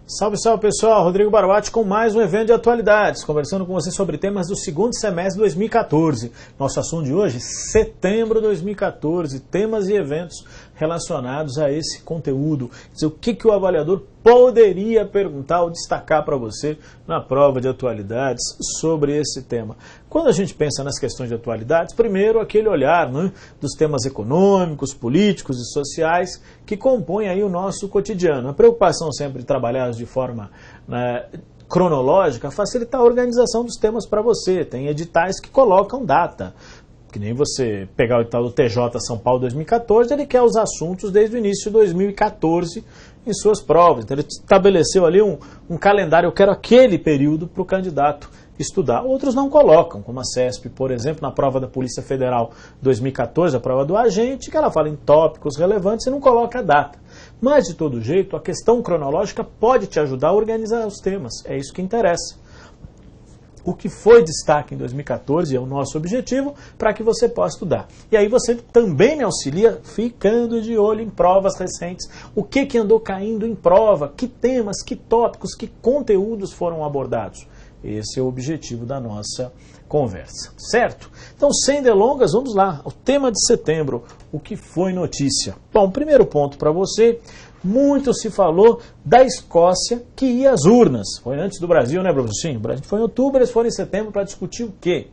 Salve, salve pessoal, Rodrigo Barbati com mais um evento de atualidades, conversando com você sobre temas do segundo semestre de 2014. Nosso assunto de hoje, setembro de 2014, temas e eventos relacionados a esse conteúdo. Quer dizer, o que o avaliador poderia perguntar ou destacar para você na prova de atualidades sobre esse tema. Quando a gente pensa nas questões de atualidades, primeiro aquele olhar, né, dos temas econômicos, políticos e sociais que compõem aí o nosso cotidiano. A preocupação sempre de trabalhar de forma cronológica, facilitar a organização dos temas para você. Tem editais que colocam data. Que nem você pegar o edital do TJ São Paulo 2014, ele quer os assuntos desde o início de 2014 em suas provas. Então ele estabeleceu ali um calendário, eu quero aquele período para o candidato estudar. Outros não colocam, como a CESP, por exemplo, na prova da Polícia Federal 2014, a prova do agente, que ela fala em tópicos relevantes e não coloca a data. Mas, de todo jeito, a questão cronológica pode te ajudar a organizar os temas. É isso que interessa. O que foi destaque em 2014 é o nosso objetivo para que você possa estudar. E aí você também me auxilia ficando de olho em provas recentes. O que andou caindo em prova, que temas, que tópicos, que conteúdos foram abordados. Esse é o objetivo da nossa conversa, certo? Então, sem delongas, vamos lá. O tema de setembro, o que foi notícia? Bom, primeiro ponto para você. Muito se falou da Escócia que ia às urnas. Foi antes do Brasil, né, professor? O Brasil foi em outubro, eles foram em setembro para discutir o quê?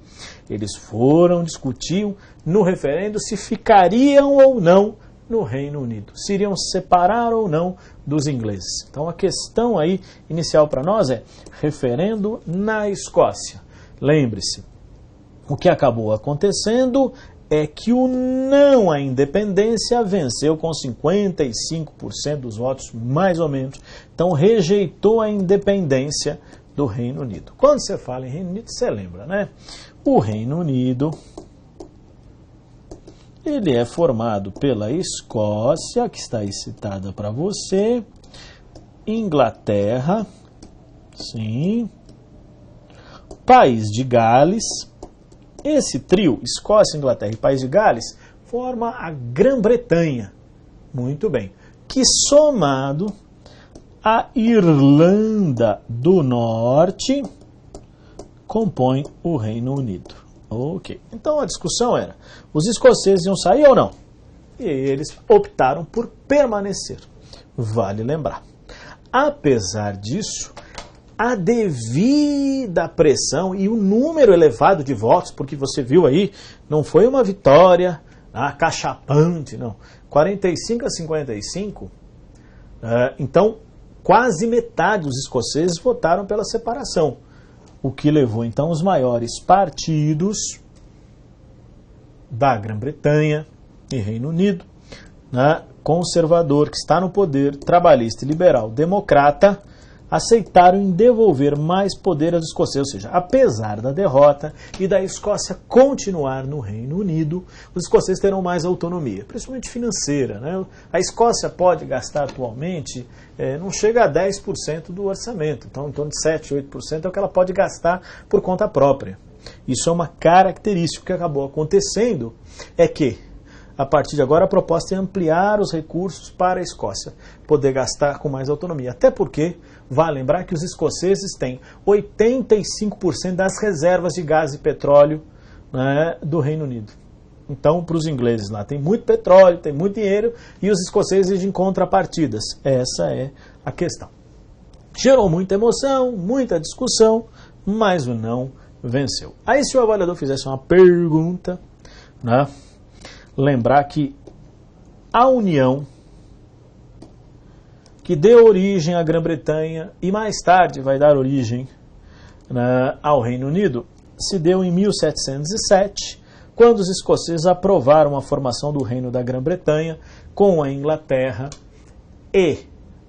Eles foram discutir no referendo se ficariam ou não no Reino Unido. Se iriam se separar ou não dos ingleses. Então a questão aí inicial para nós é referendo na Escócia. Lembre-se, o que acabou acontecendo é que o não à independência venceu com 55% dos votos, mais ou menos. Então rejeitou a independência do Reino Unido. Quando você fala em Reino Unido, você lembra, né? O Reino Unido, ele é formado pela Escócia, que está aí citada para você, Inglaterra, sim, País de Gales. Esse trio, Escócia, Inglaterra e País de Gales, forma a Grã-Bretanha. Muito bem. Que somado à Irlanda do Norte, compõe o Reino Unido. Ok. Então a discussão era, os escoceses iam sair ou não? E eles optaram por permanecer. Vale lembrar. Apesar disso, a devida pressão e o número elevado de votos, porque você viu aí, não foi uma vitória acachapante, não. 45 a 55, então quase metade dos escoceses votaram pela separação, o que levou então os maiores partidos da Grã-Bretanha e Reino Unido, conservador, que está no poder, trabalhista e liberal democrata, aceitaram em devolver mais poder aos escoceses, ou seja, apesar da derrota e da Escócia continuar no Reino Unido, os escoceses terão mais autonomia, principalmente financeira, né? A Escócia pode gastar atualmente, não chega a 10% do orçamento, então em torno de 7, 8% é o que ela pode gastar por conta própria. Isso é uma característica. O que acabou acontecendo é que, a partir de agora, a proposta é ampliar os recursos para a Escócia poder gastar com mais autonomia. Até porque, vale lembrar que os escoceses têm 85% das reservas de gás e petróleo, né, do Reino Unido. Então, para os ingleses lá, tem muito petróleo, tem muito dinheiro, e os escoceses exigem contrapartidas. Essa é a questão. Gerou muita emoção, muita discussão, mas o não venceu. Aí, se o avaliador fizesse uma pergunta, né, lembrar que a União, que deu origem à Grã-Bretanha e mais tarde vai dar origem, né, ao Reino Unido, se deu em 1707, quando os escoceses aprovaram a formação do Reino da Grã-Bretanha com a Inglaterra e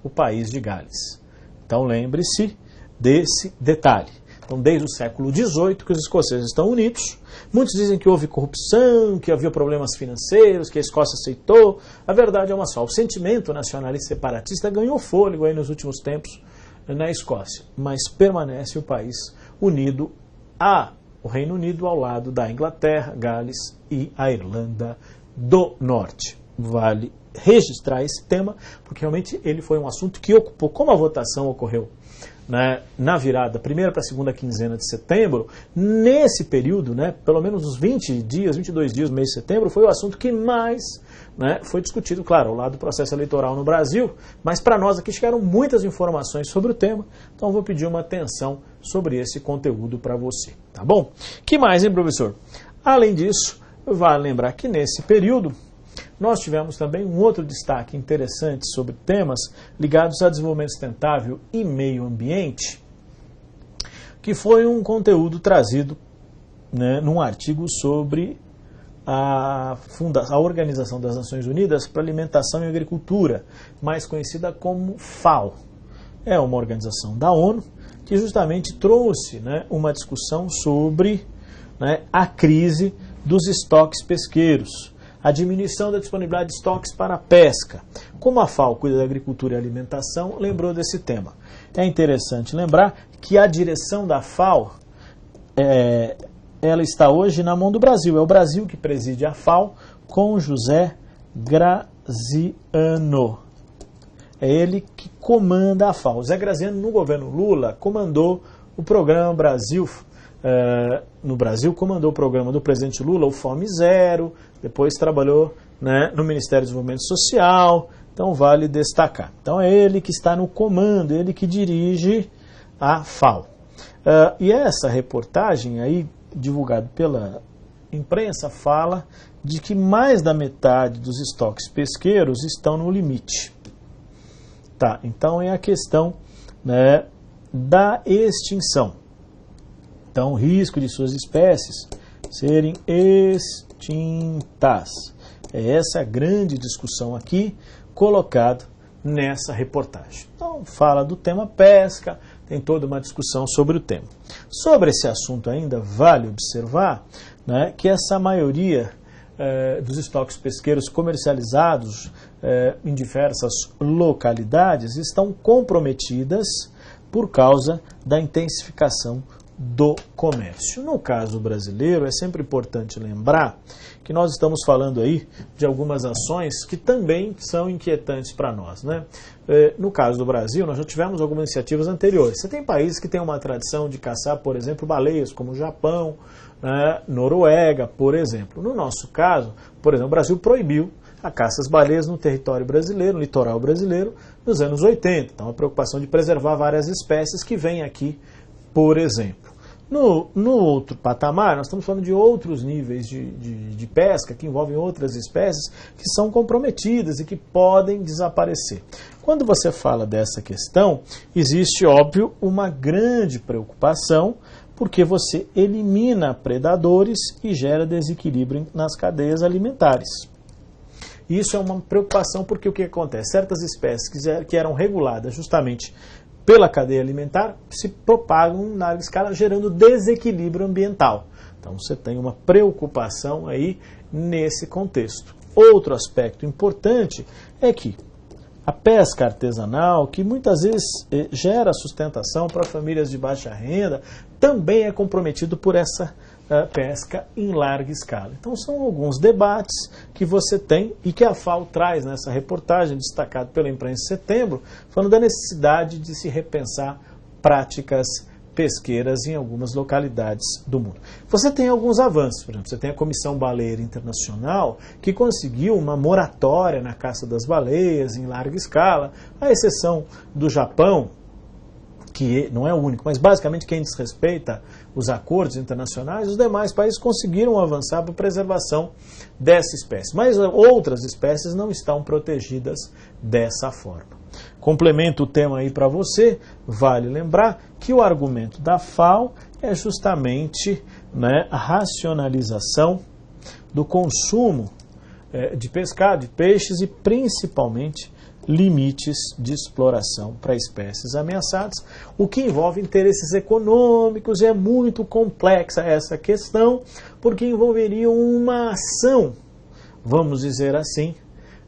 o País de Gales. Então lembre-se desse detalhe. Então, desde o século XVIII que os escoceses estão unidos. Muitos dizem que houve corrupção, que havia problemas financeiros, que a Escócia aceitou. A verdade é uma só. O sentimento nacionalista separatista ganhou fôlego aí nos últimos tempos na Escócia, mas permanece o país unido ao Reino Unido ao lado da Inglaterra, Gales e a Irlanda do Norte. Vale registrar esse tema, porque realmente ele foi um assunto que ocupou, como a votação ocorreu, né, na virada primeira para a segunda quinzena de setembro, nesse período, né, pelo menos uns 20 dias, 22 dias no mês de setembro, foi o assunto que mais, né, foi discutido, claro, ao lado do processo eleitoral no Brasil, mas para nós aqui chegaram muitas informações sobre o tema, então vou pedir uma atenção sobre esse conteúdo para você, tá bom? Que mais, hein, professor? Além disso, vale lembrar que nesse período nós tivemos também um outro destaque interessante sobre temas ligados a desenvolvimento sustentável e meio ambiente, que foi um conteúdo trazido, né, num artigo sobre a Organização das Nações Unidas para Alimentação e Agricultura, mais conhecida como FAO. É uma organização da ONU que justamente trouxe, né, uma discussão sobre, né, a crise dos estoques pesqueiros, a diminuição da disponibilidade de estoques para a pesca. Como a FAO cuida da agricultura e alimentação, lembrou desse tema. É interessante lembrar que a direção da FAO, ela está hoje na mão do Brasil. É o Brasil que preside a FAO com José Graziano. É ele que comanda a FAO. José Graziano, no governo Lula, comandou o programa Brasil. No Brasil, comandou o programa do presidente Lula, o Fome Zero, depois trabalhou, né, no Ministério do Desenvolvimento Social, então vale destacar. Então é ele que está no comando, ele que dirige a FAO. E essa reportagem aí, divulgada pela imprensa, fala de que mais da metade dos estoques pesqueiros estão no limite. Tá, então é a questão, né, da extinção. Então, o risco de suas espécies serem extintas. Essa é a grande discussão aqui, colocada nessa reportagem. Então, fala do tema pesca, tem toda uma discussão sobre o tema. Sobre esse assunto ainda, vale observar, né, que essa maioria dos estoques pesqueiros comercializados em diversas localidades estão comprometidas por causa da intensificação do comércio. No caso brasileiro, é sempre importante lembrar que nós estamos falando aí de algumas ações que também são inquietantes para nós, né? No caso do Brasil, nós já tivemos algumas iniciativas anteriores. Você tem países que têm uma tradição de caçar, por exemplo, baleias, como o Japão, né, Noruega, por exemplo. No nosso caso, por exemplo, o Brasil proibiu a caça às baleias no território brasileiro, no litoral brasileiro, nos anos 80. Então, a preocupação de preservar várias espécies que vêm aqui, por exemplo. No outro patamar, nós estamos falando de outros níveis de pesca que envolvem outras espécies que são comprometidas e que podem desaparecer. Quando você fala dessa questão, existe, óbvio, uma grande preocupação, porque você elimina predadores e gera desequilíbrio nas cadeias alimentares. Isso é uma preocupação porque o que acontece? Certas espécies que eram reguladas justamente pela cadeia alimentar, se propagam em larga escala, gerando desequilíbrio ambiental. Então você tem uma preocupação aí nesse contexto. Outro aspecto importante é que a pesca artesanal, que muitas vezes gera sustentação para famílias de baixa renda, também é comprometido por essa pesca em larga escala. Então são alguns debates que você tem e que a FAO traz nessa reportagem, destacado pela imprensa em setembro, falando da necessidade de se repensar práticas pesqueiras em algumas localidades do mundo. Você tem alguns avanços, por exemplo, você tem a Comissão Baleeira Internacional, que conseguiu uma moratória na caça das baleias em larga escala, à exceção do Japão, que não é o único, mas basicamente quem desrespeita os acordos internacionais, os demais países conseguiram avançar para a preservação dessa espécie. Mas outras espécies não estão protegidas dessa forma. Complemento o tema aí para você, vale lembrar que o argumento da FAO é justamente, né, a racionalização do consumo de pescado, de peixes e principalmente limites de exploração para espécies ameaçadas, o que envolve interesses econômicos, e é muito complexa essa questão, porque envolveria uma ação, vamos dizer assim,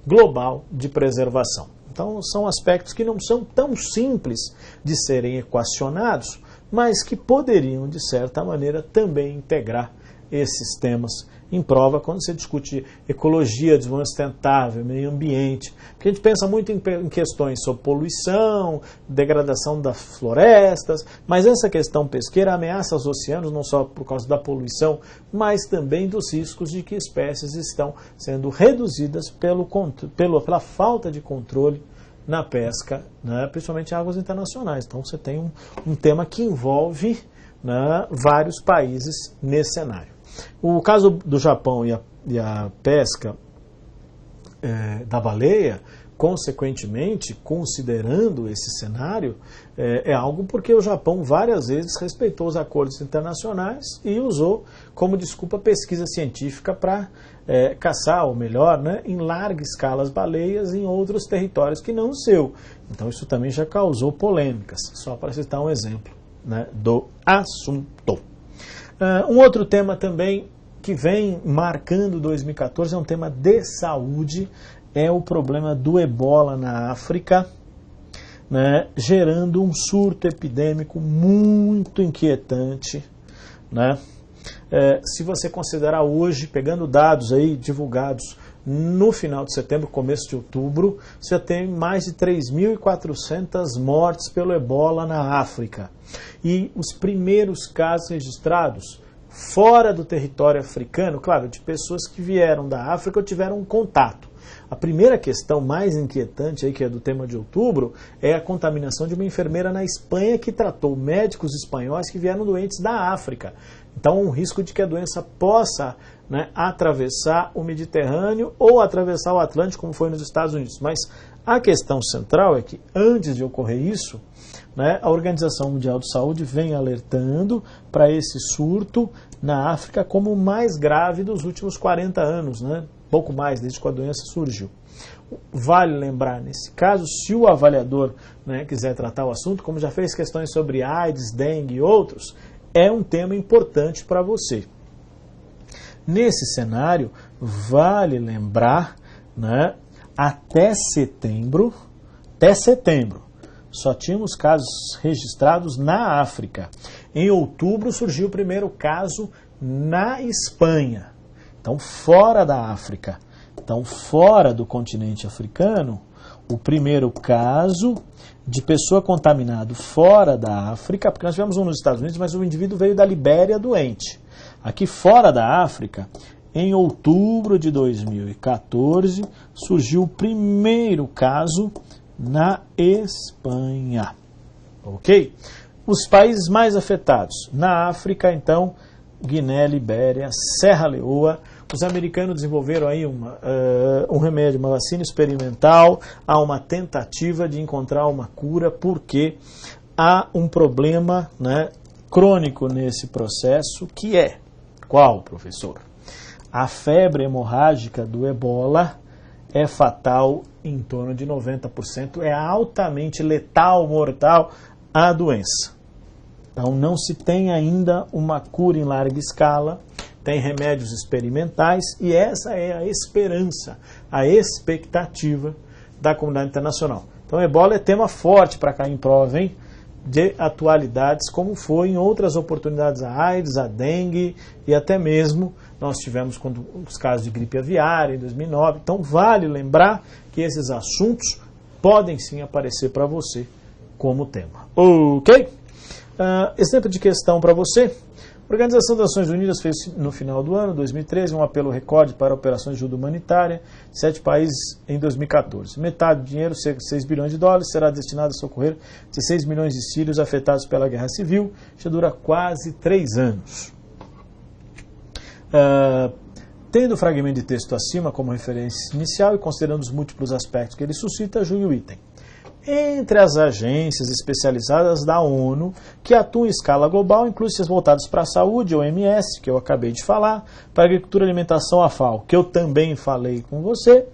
global de preservação. Então são aspectos que não são tão simples de serem equacionados, mas que poderiam, de certa maneira, também integrar esses temas em prova quando você discute ecologia, desenvolvimento sustentável, meio ambiente. Porque a gente pensa muito em questões sobre poluição, degradação das florestas, mas essa questão pesqueira ameaça os oceanos não só por causa da poluição, mas também dos riscos de que espécies estão sendo reduzidas pela falta de controle na pesca, né, principalmente em águas internacionais. Então você tem um tema que envolve, né, vários países nesse cenário. O caso do Japão e a pesca da baleia, consequentemente, considerando esse cenário, é algo porque o Japão várias vezes respeitou os acordos internacionais e usou como desculpa pesquisa científica para caçar, ou melhor, né, em larga escala as baleias em outros territórios que não o seu. Então isso também já causou polêmicas, só para citar um exemplo, né, do assunto. Um outro tema também que vem marcando 2014 é um tema de saúde, é o problema do ebola na África, né, gerando um surto epidêmico muito inquietante, né? Se você considerar hoje, pegando dados aí divulgados no final de setembro, começo de outubro, você já tem mais de 3.400 mortes pelo ebola na África. E os primeiros casos registrados fora do território africano, claro, de pessoas que vieram da África ou tiveram um contato. A primeira questão mais inquietante, aí, que é do tema de outubro, é a contaminação de uma enfermeira na Espanha que tratou médicos espanhóis que vieram doentes da África. Então, um risco de que a doença possa, né, atravessar o Mediterrâneo ou atravessar o Atlântico, como foi nos Estados Unidos. Mas a questão central é que, antes de ocorrer isso, né, a Organização Mundial de Saúde vem alertando para esse surto na África como o mais grave dos últimos 40 anos, né? Pouco mais, desde que a doença surgiu. Vale lembrar, nesse caso, se o avaliador, né, quiser tratar o assunto, como já fez questões sobre AIDS, dengue e outros, é um tema importante para você. Nesse cenário, vale lembrar, né, até setembro, só tínhamos casos registrados na África. Em outubro surgiu o primeiro caso na Espanha. Então, fora da África, então fora do continente africano, o primeiro caso de pessoa contaminada fora da África, porque nós tivemos um nos Estados Unidos, mas o indivíduo veio da Libéria doente. Aqui fora da África, em outubro de 2014, surgiu o primeiro caso na Espanha. Ok? Os países mais afetados na África, então, Guiné, Libéria, Serra Leoa. Os americanos desenvolveram aí um remédio, uma vacina experimental. Há uma tentativa de encontrar uma cura, porque há um problema, né, crônico nesse processo, que é qual, professor? A febre hemorrágica do ebola é fatal em torno de 90%, é altamente letal, mortal a doença. Então não se tem ainda uma cura em larga escala, tem remédios experimentais e essa é a esperança, a expectativa da comunidade internacional. Então ebola é tema forte para cair em prova, hein? De atualidades, como foi em outras oportunidades a AIDS, a dengue e até mesmo nós tivemos os casos de gripe aviária em 2009. Então vale lembrar que esses assuntos podem sim aparecer para você como tema. Ok? Exemplo de questão para você. A Organização das Nações Unidas fez no final do ano, 2013, um apelo recorde para operações de ajuda humanitária em 7 países em 2014. Metade do dinheiro, cerca de 6 bilhões de dólares, será destinado a socorrer 16 milhões de sírios afetados pela guerra civil, já dura quase 3 anos. Tendo o fragmento de texto acima como referência inicial e considerando os múltiplos aspectos que ele suscita, julgue o item. Entre as agências especializadas da ONU que atuam em escala global, inclui-se as voltadas para a saúde, a OMS, que eu acabei de falar, para a agricultura e alimentação, a FAO, que eu também falei com você,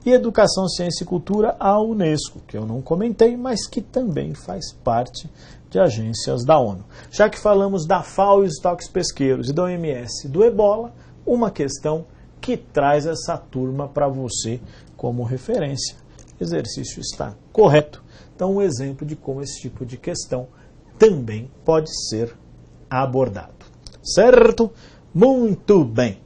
e educação, ciência e cultura, a Unesco, que eu não comentei, mas que também faz parte de agências da ONU. Já que falamos da FAO e os estoques pesqueiros e da OMS do ebola, uma questão que traz essa turma para você como referência. O exercício está correto. Então, um exemplo de como esse tipo de questão também pode ser abordado. Certo? Muito bem.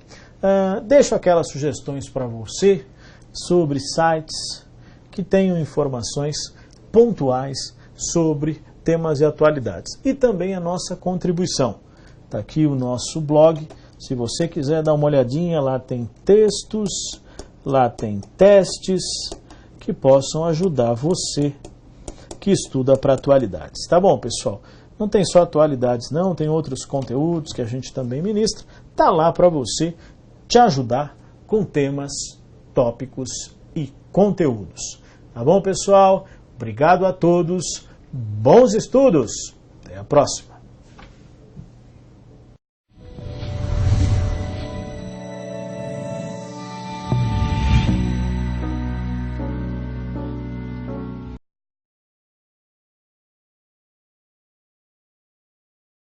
Deixo aquelas sugestões para você sobre sites que tenham informações pontuais sobre temas e atualidades. E também a nossa contribuição. Está aqui o nosso blog. Se você quiser dar uma olhadinha, lá tem textos, lá tem testes que possam ajudar você que estuda para atualidades. Tá bom, pessoal? Não tem só atualidades, não. Tem outros conteúdos que a gente também ministra. Tá lá para você te ajudar com temas, tópicos e conteúdos. Tá bom, pessoal? Obrigado a todos. Bons estudos. Até a próxima.